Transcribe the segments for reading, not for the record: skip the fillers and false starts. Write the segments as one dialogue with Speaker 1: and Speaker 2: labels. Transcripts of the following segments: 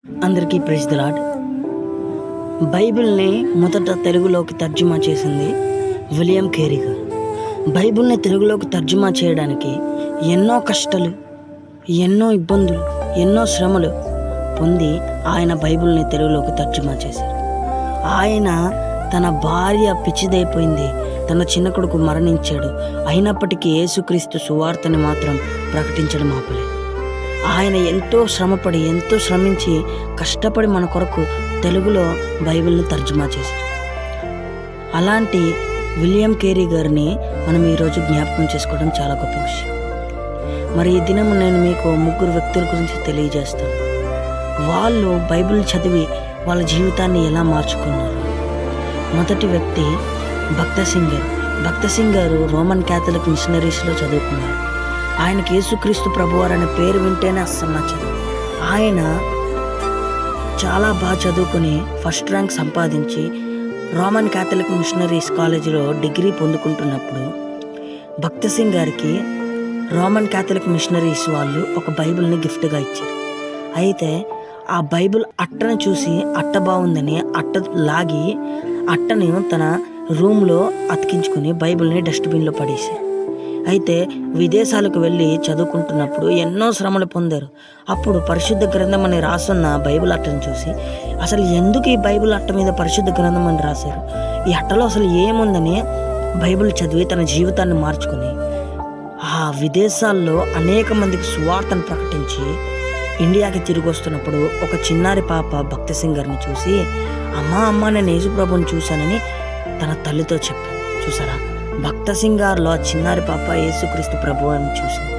Speaker 1: అందరికీ praise the lord. బైబిల్ని మొదట తెలుగులోకి తర్జుమా చేసింది విలియం కేరీ గారు. బైబిల్ని తెలుగులోకి తర్జుమా చేయడానికి ఎన్నో కష్టాలు, ఎన్నో ఇబ్బందులు, ఎన్నో శ్రమలు పొంది ఆయన బైబిల్ని తెలుగులోకి తర్జుమా చేశారు. ఆయన తన భార్య పిచ్చిదైపోయింది, తన చిన్న కొడుకు మరణించాడు, అయినప్పటికీ యేసుక్రీస్తు సువార్తని మాత్రం ప్రకటించడం ఆపలేదు. ఆయన ఎంతో శ్రమపడి, ఎంతో శ్రమించి, కష్టపడి మన కొరకు తెలుగులో బైబిల్ని తర్జుమా చేశారు. అలాంటి విలియం కేరీ గారిని మనం ఈరోజు జ్ఞాపకం చేసుకోవడం చాలా గొప్ప విషయం. మరి ఈ దినం నేను మీకు ముగ్గురు వ్యక్తుల గురించి తెలియజేస్తాను. వాళ్ళు బైబిల్ చదివి వాళ్ళ జీవితాన్ని ఎలా మార్చుకున్నారు. మొదటి వ్యక్తి భక్త సింగ్ గారు రోమన్ క్యాథలిక్ మిషనరీస్లో చదువుకున్నారు. ఆయనకి యేసుక్రీస్తు ప్రభువారు అనే పేరు వింటేనే అస్సలు నచ్చదు. ఆయన చాలా బాగా చదువుకొని ఫస్ట్ ర్యాంక్ సంపాదించి రోమన్ క్యాథలిక్ మిషనరీస్ కాలేజీలో డిగ్రీ పొందుకుంటున్నప్పుడు భక్త సింగ్ గారికి రోమన్ క్యాథలిక్ మిషనరీస్ వాళ్ళు ఒక బైబిల్ని గిఫ్ట్గా ఇచ్చారు. అయితే ఆ బైబిల్ అట్టను చూసి అట్ట బాగుందని అట్ట లాగి అట్టని తన రూమ్లో అతికించుకుని బైబిల్ని డస్ట్బిన్లో పడేశారు. అయితే విదేశాలకు వెళ్ళి చదువుకుంటున్నప్పుడు ఎన్నో శ్రమలు పొందారు. అప్పుడు పరిశుద్ధ గ్రంథం అని రాసున్న బైబిల్ అట్టను చూసి అసలు ఎందుకు ఈ బైబిల్ అట్ట మీద పరిశుద్ధ గ్రంథం అని రాశారు, ఈ అట్టలో అసలు ఏముందని బైబిల్ చదివి తన జీవితాన్ని మార్చుకుని ఆ విదేశాల్లో అనేక మందికి సువార్తను ప్రకటించి ఇండియాకి తిరిగి వస్తున్నప్పుడు ఒక చిన్నారి పాప భక్త సింగ్ గారిని చూసి అమ్మా నేను యేసుప్రభుని చూశానని తన తల్లితో చెప్పాను. చూసారా, భక్త సింగ్ గారిలో ఆ చిన్నారి పాప యేసుక్రీస్తు ప్రభు అని చూసింది.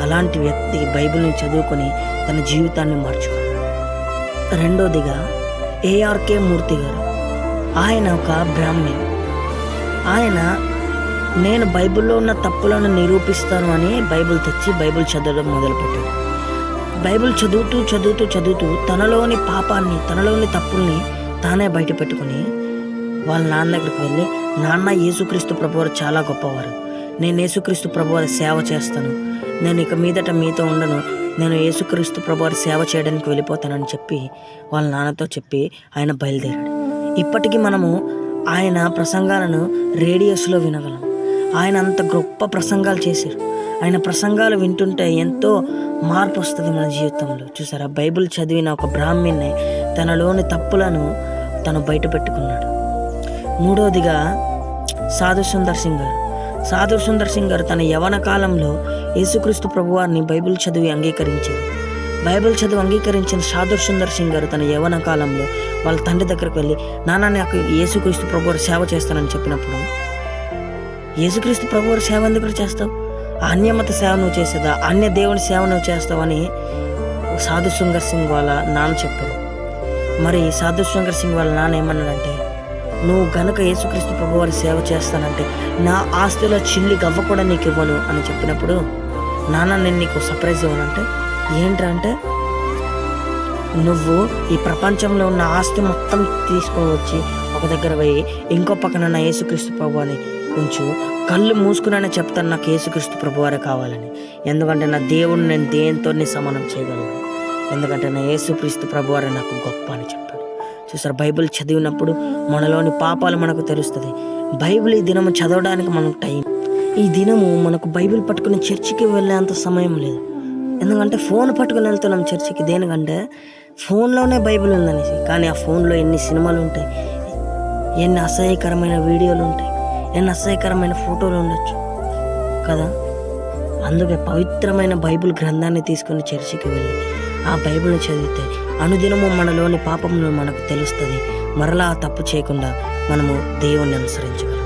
Speaker 1: అలాంటి వ్యక్తి బైబిల్ని చదువుకొని తన జీవితాన్ని మార్చుకున్నాడు. రెండోదిగా ఏఆర్కే మూర్తి గారు. ఆయన ఒక బ్రాహ్మణ్. ఆయన నేను బైబిల్లో ఉన్న తప్పులను నిరూపిస్తాను అని బైబిల్ తెచ్చి బైబిల్ చదవడం మొదలుపెట్టాడు. బైబిల్ చదువుతూ తనలోని పాపాన్ని, తనలోని తప్పుల్ని తానే బయట పెట్టుకుని వాళ్ళ నాన్న దగ్గరికి వెళ్ళి, నాన్న యేసుక్రీస్తు ప్రభువారు చాలా గొప్పవారు, నేను యేసుక్రీస్తు ప్రభువారి సేవ చేస్తాను, నేను ఇక మీదట మీతో ఉండను, నేను యేసుక్రీస్తు ప్రభువారి సేవ చేయడానికి వెళ్ళిపోతానని చెప్పి వాళ్ళ నాన్నతో చెప్పి ఆయన బయలుదేరాడు. ఇప్పటికీ మనము ఆయన ప్రసంగాలను రేడియోస్లో వినగలం. ఆయన అంత గొప్ప ప్రసంగాలు చేశారు. ఆయన ప్రసంగాలు వింటుంటే ఎంతో మార్పు వస్తుంది మన జీవితంలో. చూసారా, బైబిల్ చదివిన ఒక బ్రాహ్మణ్ణి తనలోని తప్పులను తను బయట పెట్టుకున్నాడు. మూడోదిగా సాధు సుందర్ సింగ్ గారు తన యవ్వన కాలంలో యేసుక్రీస్తు ప్రభువారిని బైబిల్ చదివి అంగీకరించారు. బైబిల్ చదివి అంగీకరించిన సాధు సుందర్ సింగ్ గారు తన యవ్వన కాలంలో వాళ్ళ తండ్రి దగ్గరికి వెళ్ళి, నాన్న నాకు యేసుక్రీస్తు ప్రభువారు సేవ చేస్తానని చెప్పినప్పుడు, యేసుక్రీస్తు ప్రభువారు సేవ ఎందుకు చేస్తావు, అన్యమత సేవ నువ్వు చేసేదా, అన్య దేవుని సేవ నువ్వు చేస్తావని సాధు సుందర్ సింగ్ వాళ్ళ నాన్న చెప్పారు. మరి సాధు సుందర్ సింగ్ వాళ్ళ నాన్న ఏమన్నాడంటే, నువ్వు గనక యేసుక్రీస్తు ప్రభువారి సేవ చేస్తానంటే నా ఆస్తిలో చిల్లి గవ్వ కూడా నీకు ఇవ్వను అని చెప్పినప్పుడు, నాన్న నేను నీకు సర్ప్రైజ్ ఇవ్వనంటే ఏంటంటే, నువ్వు ఈ ప్రపంచంలో ఉన్న ఆస్తి మొత్తం తీసుకొని వచ్చి ఒక దగ్గర పోయి ఇంకో పక్కన నా యేసుక్రీస్తు ప్రభువాని ఉంచు, కళ్ళు మూసుకునే చెప్తాను నాకు యేసుక్రీస్తు ప్రభువారే కావాలని, ఎందుకంటే నా దేవుడిని నేను దేంతో సమానం చేయగలను, ఎందుకంటే నా యేసుక్రీస్తు ప్రభువారే నాకు గొప్ప అని చెప్పాడు. చూసారు, బైబిల్ చదివినప్పుడు మనలోని పాపాలు మనకు తెలుస్తుంది. బైబిల్ ఈ దినము చదవడానికి మనకు టైం, ఈ దినము మనకు బైబిల్ పట్టుకుని చర్చికి వెళ్ళేంత సమయం లేదు. ఎందుకంటే ఫోన్ పట్టుకుని వెళ్తున్నాం చర్చికి, దేనికంటే ఫోన్లోనే బైబిల్ ఉందనేసి. కానీ ఆ ఫోన్లో ఎన్ని సినిమాలు ఉంటాయి, ఎన్ని అసహ్యకరమైన వీడియోలు ఉంటాయి, ఎన్ని అసహ్యకరమైన ఫోటోలు ఉండొచ్చు కదా. అందుకే పవిత్రమైన బైబిల్ గ్రంథాన్ని తీసుకుని చర్చికి వెళ్ళి ఆ బైబిల్ని చదివితే అనుదినము మనలోని పాపమును మనకు తెలుస్తుంది. మరలా తప్పు చేయకుండా మనము దేవుణ్ణి అనుసరించగలం.